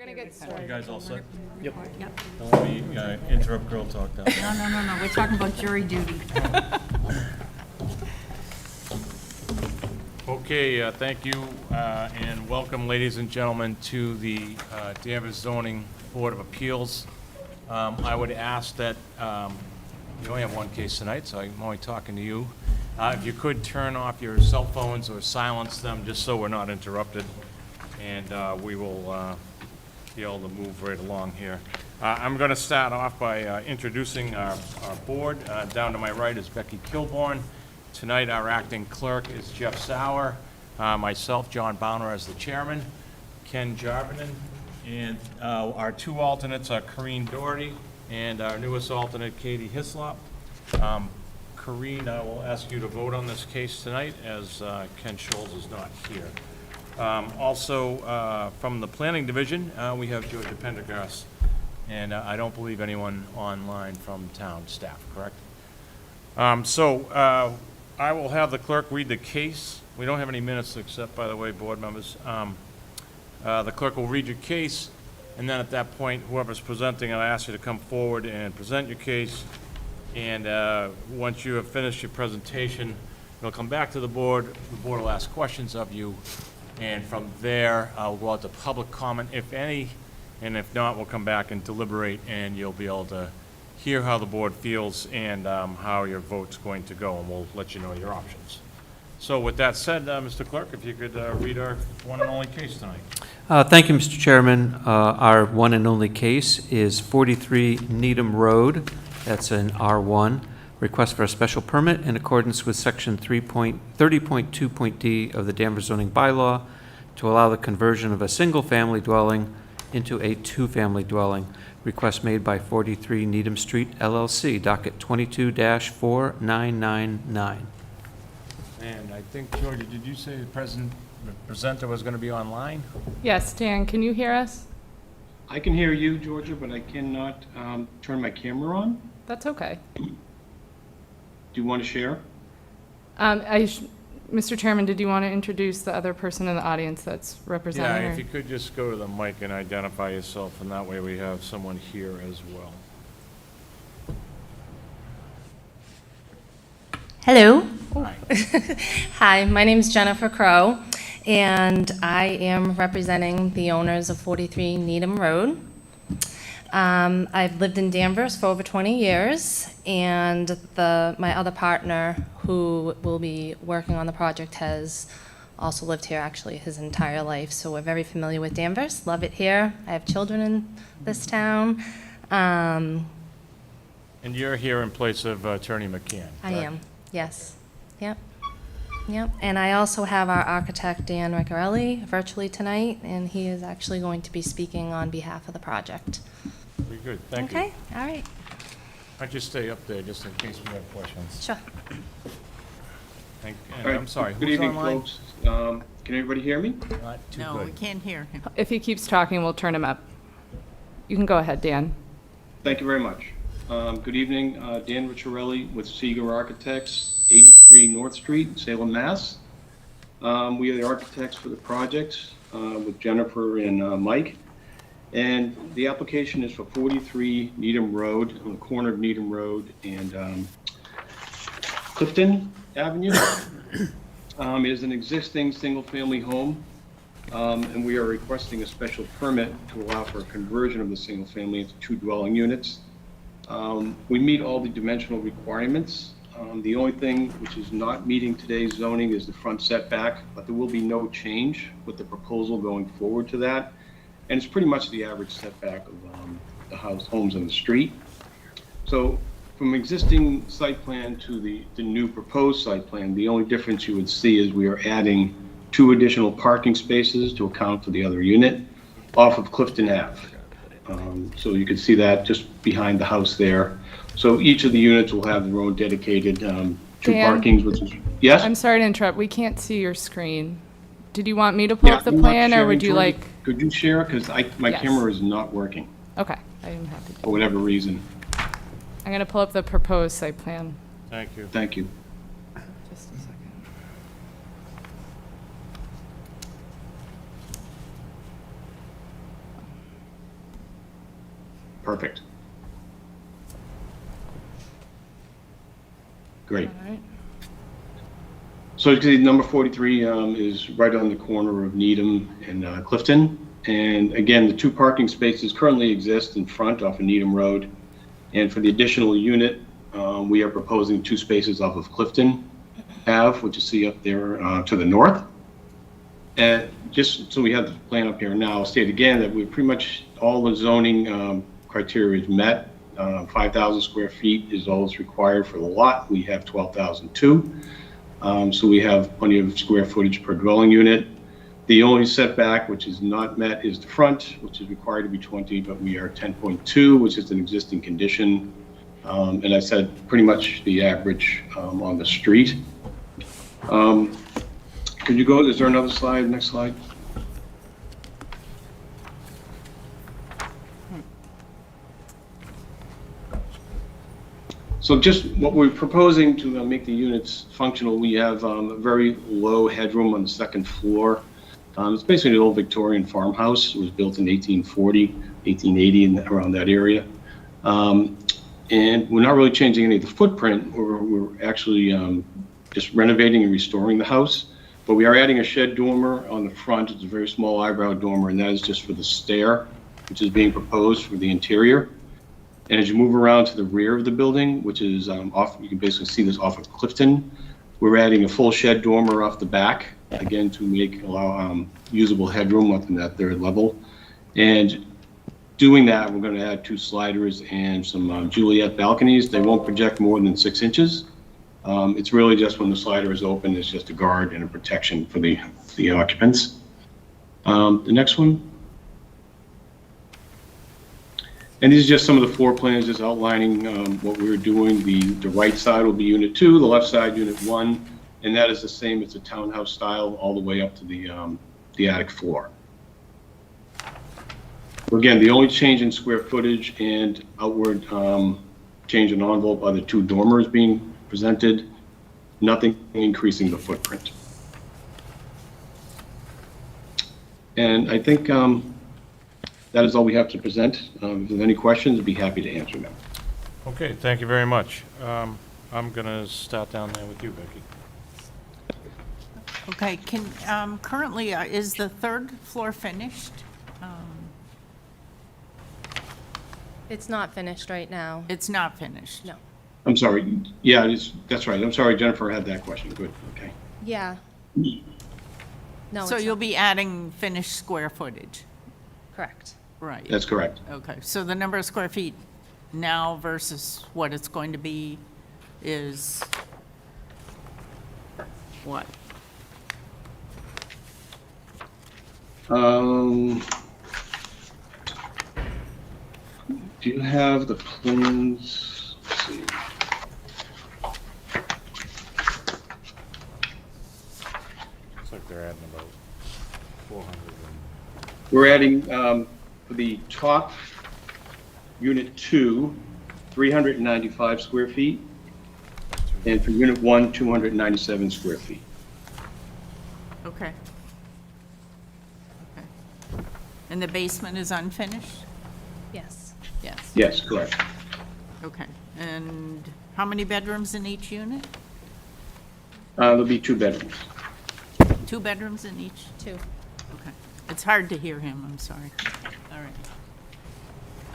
gonna get started. You guys all set? Yep. Don't let me interrupt girl talk now. No, we're talking about jury duty. Okay, thank you, and welcome, ladies and gentlemen, to the Danvers Zoning Board of Appeals. I would ask that, you only have one case tonight, so I'm only talking to you. If you could turn off your cell phones or silence them, just so we're not interrupted, and we will be able to move right along here. I'm going to start off by introducing our board. Down to my right is Becky Kilborn. Tonight, our acting clerk is Jeff Sauer, myself, John Bowner, as the chairman, Ken Jarvinen, and our two alternates are Corrine Doherty and our newest alternate, Katie Hislop. Corrine, I will ask you to vote on this case tonight, as Ken Scholes is not here. Also, from the planning division, we have Georgia Pendergast, and I don't believe anyone online from town staff, correct? I will have the clerk read the case. We don't have any minutes to accept, by the way, board members. The clerk will read your case, and then at that point, whoever's presenting, I'll ask you to come forward and present your case. And once you have finished your presentation, it'll come back to the board. The board will ask questions of you, and from there, we'll go out to public comment, if any, and if not, we'll come back and deliberate, and you'll be able to hear how the board feels and how your vote's going to go, and we'll let you know your options. So with that said, Mr. Clerk, if you could read our one and only case tonight. Thank you, Mr. Chairman. Our one and only case is 43 Needham Road. That's an R1. Request for a special permit in accordance with Section 30.2.d of the Danvers Zoning Bylaw to allow the conversion of a single-family dwelling into a two-family dwelling. Request made by 43 Needham Street, LLC, docket 22-4999. And I think, Georgia, did you say the presenter was going to be online? Yes, Dan, can you hear us? I can hear you, Georgia, but I cannot turn my camera on. That's okay. Do you want to share? Mr. Chairman, did you want to introduce the other person in the audience that's representing? Yeah, or- if you could just go to the mic and identify yourself, and that way we have someone here as well. Hello. Hi. Hi, my name is Jennifer Crow, and I am representing the owners of 43 Needham Road. I've lived in Danvers for over 20 years, and my other partner, who will be working on the project, has also lived here actually his entire life. So we're very familiar with Danvers, love it here. I have children in this town. And you're here in place of Attorney McCann, I correct? am, yes. Yep. Yep. And I also have our architect, Dan Riccarelli, virtually tonight, and he is actually going to be speaking on behalf of the project. Very good, thank you. Okay, all right, I'd just stay up there just in case we have questions. sure. And All right. I'm sorry, Good who's evening, online? folks. Can everybody hear me? Not too No, we good. can't hear him. If he keeps talking, we'll turn him up. You can go ahead, Dan. Thank you very much. Good evening, Dan Ricciarelli with Seeger Architects, 83 North Street, Salem, Mass. We are the architects for the project with Jennifer and Mike. And the application is for 43 Needham Road, on the corner of Needham Road and Clifton Avenue. It is an existing single-family home, and we are requesting a special permit to allow for a conversion of the single family into two dwelling units. We meet all the dimensional requirements. The only thing which is not meeting today's zoning is the front setback, but there will be no change with the proposal going forward to that. And it's pretty much the average setback of the homes on the street. So from existing site plan to the new proposed site plan, the only difference you would see is we are adding 2 additional parking spaces to account for the other unit off of Clifton Ave. So you can see that just behind the house there. So each of the units will have their own dedicated 2 Dan? parkings, which is, yes? I'm sorry to interrupt. We can't see your screen. Did you want me to pull up the I'm not plan, or sharing, would you Georgia. like? Could you share? Because my Yes. camera is not working Okay, I am happy to. for whatever reason. I'm going to pull up the proposed site plan. Thank you. Thank you. Just a second. Perfect. Great. All right. So you can see number 43 is right on the corner of Needham and Clifton. And again, the 2 parking spaces currently exist in front off of Needham Road. And for the additional unit, we are proposing 2 spaces off of Clifton Ave, which you see up there to the north. And just so we have the plan up here now, I'll state again that we pretty much all the zoning criteria is met. 5,000 square feet is all that's required for the lot. We have 12,002. So we have plenty of square footage per dwelling unit. The only setback which is not met is the front, which is required to be 20, but we are 10.2, which is an existing condition. And I said pretty much the average on the street. Could you go, is there another slide, next slide? So just what we're proposing to make the units functional, we have a very low headroom on the second floor. It's basically an old Victorian farmhouse. It was built in 1840, 1880, and around that area. And we're not really changing any of the footprint. We're actually just renovating and restoring the house. But we are adding a shed dormer on the front. It's a very small eyebrow dormer, and that is just for the stair, which is being proposed for the interior. And as you move around to the rear of the building, which is off, you can basically see this off of Clifton, we're adding a full shed dormer off the back, again, to allow usable headroom up in that 3rd level. And doing that, we're going to add 2 sliders and some Juliet balconies. They won't project more than 6 inches. It's really just when the slider is open, it's just a guard and a protection for the occupants. The next one. And these are just some of the floor plans, just outlining what we're doing. The right side will be Unit 2, the left side Unit 1, and that is the same as the townhouse style all the way up to the attic floor. Again, the only change in square footage and outward change in envelope are the 2 dormers being presented, nothing increasing the footprint. And I think that is all we have to present. If there's any questions, I'd be happy to answer them. Okay, thank you very much. I'm going to start down there with you, Becky. Okay, currently, is the 3rd floor finished? It's not finished right now. It's not finished? No. I'm sorry. Yeah, that's right. I'm sorry, Jennifer had that question. Good, okay. Yeah. No, So it's you'll not. be adding finished square footage? Correct. Right. That's correct. Okay, so the number of square feet now versus what it's going to be is what? Do you have the plans? Let's see. Looks like they're adding about 400. We're adding, for the top, Unit 2, 395 square feet, and for Unit 1, 297 square feet. Okay. Okay. And the basement is unfinished? Yes. Yes. Yes, correct. Okay. And how many bedrooms in each unit? There'll be 2 bedrooms. 2 bedrooms in each? 2. Okay. It's hard to hear him, I'm sorry. All right.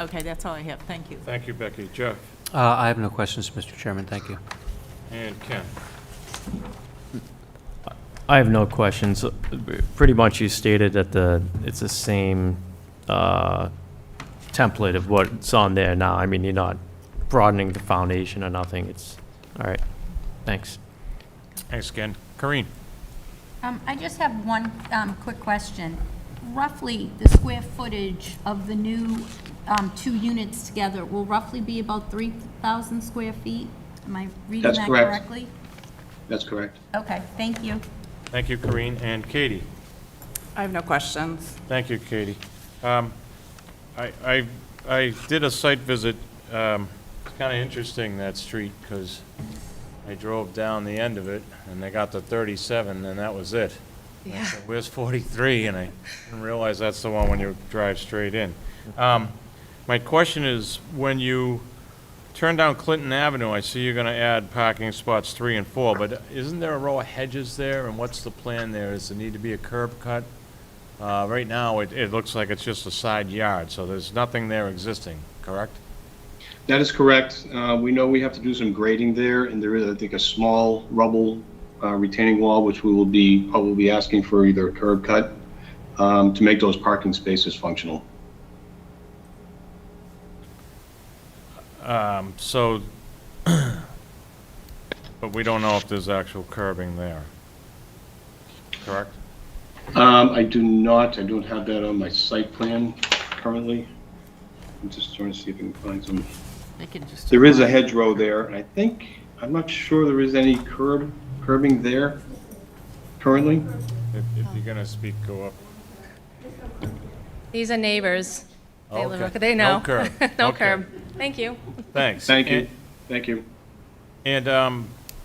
Okay, that's all I have. Thank you. Thank you, Becky. Jeff I have no questions, Mr. Chairman. Thank you. and Ken. I have no questions. Pretty much you stated that it's the same template of what's on there now. I mean, you're not broadening the foundation or nothing. It's, all right. Thanks. Thanks, Ken. Corrine? I just have one quick question. Roughly, the square footage of the new 2 units together will roughly be about 3,000 square feet? Am I reading That's that correct. correctly? That's correct. Okay, thank you. Thank you, Corrine. And Katie? I have no questions. Thank you, Katie. I did a site visit. It's kind of interesting, that street, because I drove down the end of it, and they got to 37, and that was it. And I Yeah. said, where's 43? And I didn't realize that's the one when you drive straight in. My question is, when you turn down Clinton Avenue, I see you're gonna add parking spots 3 and 4, but isn't there a row of hedges there, and what's the plan there? Does there need to be a curb cut? Right now, it looks like it's just a side yard, so there's nothing there existing, correct? That is correct. We know we have to do some grading there, and there is, I think, a small rubble retaining wall, which we will be probably asking for either a curb cut to make those parking spaces functional. So, but we don't know if there's actual curbing there, correct? I do not. I don't have that on my site plan currently. I'm just trying to see if I can find some. They can just. There is a hedgerow there, and I'm not sure there is any curbing there currently. If you're gonna speak, go up. These are neighbors. They live, Okay. they know. No curb. No Okay. curb. Thank you. Thanks. Thank you. Thank you. And,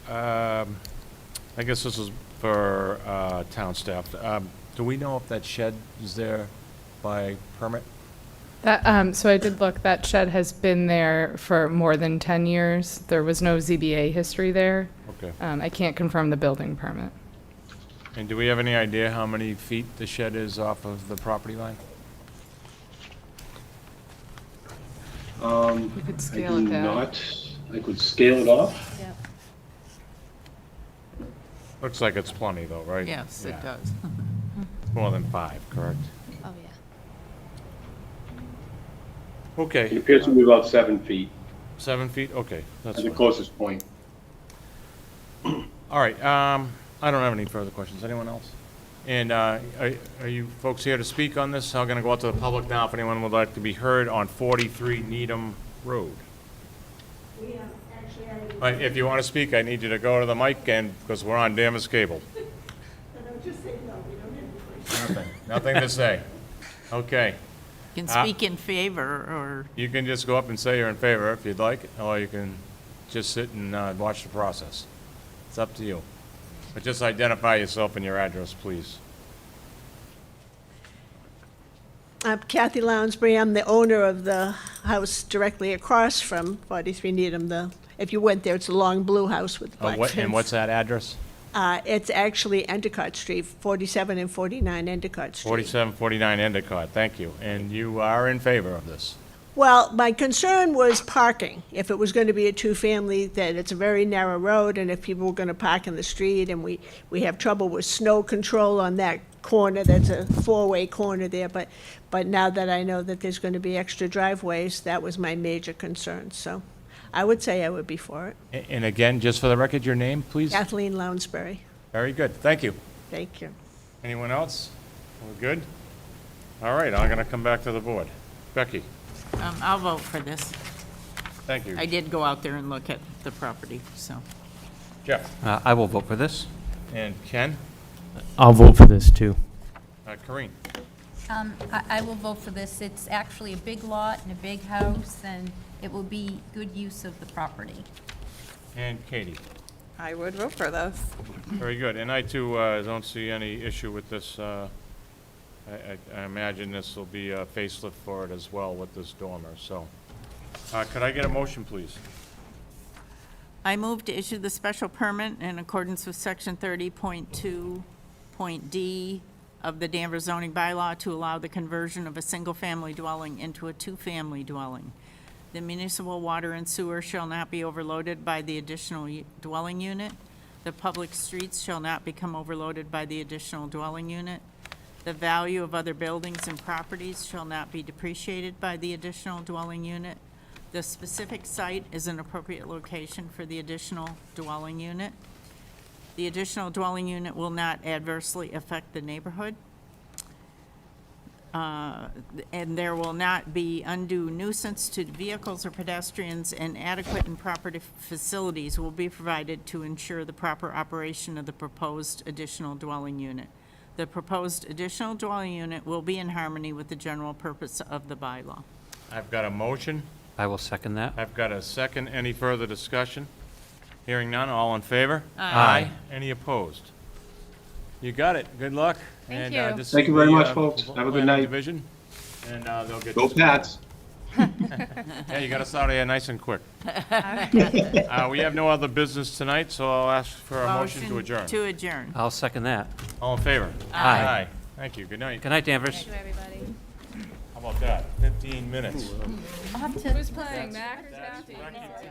I guess this is for, town staff. Do we know if that shed is there by permit? That, so I did look, that shed has been there for more than 10 years. There was no ZBA history there. Okay. I can't confirm the building permit. And do we have any idea how many feet the shed is off of the property line? You could I scale do it down. not. I could scale it off. Yep. Looks like it's plenty though, right? Yes, it Yeah. does. More than 5, correct? Oh, yeah. It Okay, appears to be about 7 feet 7 feet, okay, that's at the fine. closest point. All right, I don't have any further questions. Anyone else? And are you folks here to speak on this? I'm going to go out to the public now if anyone would like to be heard on 43 Needham Road. But if you want to speak, I need you to go to the mic and, because we're on Danvers Cable. Nothing to say. Okay. You can speak in favor, or, You can just go up and say you're in favor if you'd like, or you can just sit and watch the process. It's up to you. But just identify yourself and your address, please. I'm Kathy Lounsbury. I'm the owner of the house directly across from 43 Needham. If you went there, it's a long blue house with black fence. And what's that address? It's actually Endicott Street, 47 and 49 Endicott Street. 4749 Endicott, thank you. And you are in favor of this? Well, my concern was parking. If it was going to be a two-family, that it's a very narrow road, and if people were going to park in the street, and we have trouble with snow control on that corner, that's a four-way corner there, but now that I know that there's going to be extra driveways, that was my major concern, so I would say I would be for it. And again, just for the record, your name, please? Kathleen Lounsbury, Very good, thank you. thank you. Anyone else? We're good? All right, I'm gonna come back to the board. Becky, I'll vote for this. thank you. I did go out there and look at the property, so. Jeff? I will vote for this. And Ken? I'll vote for this too. Corinne? I will vote for this. It's actually a big lot and a big house, and it will be good use of the property. And Katie? I would vote for this. Very good, and I too don't see any issue with this. I imagine this will be a facelift for it as well with this dormer, so. Could I get a motion, please? I move to issue the special permit in accordance with section 30.2.d of the Danvers zoning bylaw to allow the conversion of a single-family dwelling into a two-family dwelling. The municipal water and sewer shall not be overloaded by the additional dwelling unit. The public streets shall not become overloaded by the additional dwelling unit. The value of other buildings and properties shall not be depreciated by the additional dwelling unit. The specific site is an appropriate location for the additional dwelling unit. The additional dwelling unit will not adversely affect the neighborhood. And there will not be undue nuisance to vehicles or pedestrians, and adequate and proper facilities will be provided to ensure the proper operation of the proposed additional dwelling unit. The proposed additional dwelling unit will be in harmony with the general purpose of the bylaw. I've got a motion. I will second that. I've got a second. Any further discussion? Hearing none, all in favor? Aye. Any opposed? You got it. Good luck. Thank And, you. this Thank is you very the, much, folks. Have a good planning night. Division, and they'll get Go this- Pats. Yeah, you got us out of here nice and quick. We have no other business tonight, so I'll ask for a motion to adjourn. To adjourn. I'll second that. All in favor? Aye. Thank you, good night. Good night, Danvers. everybody. How about that? 15 minutes. Who's playing, Mac or Tafty? Record time.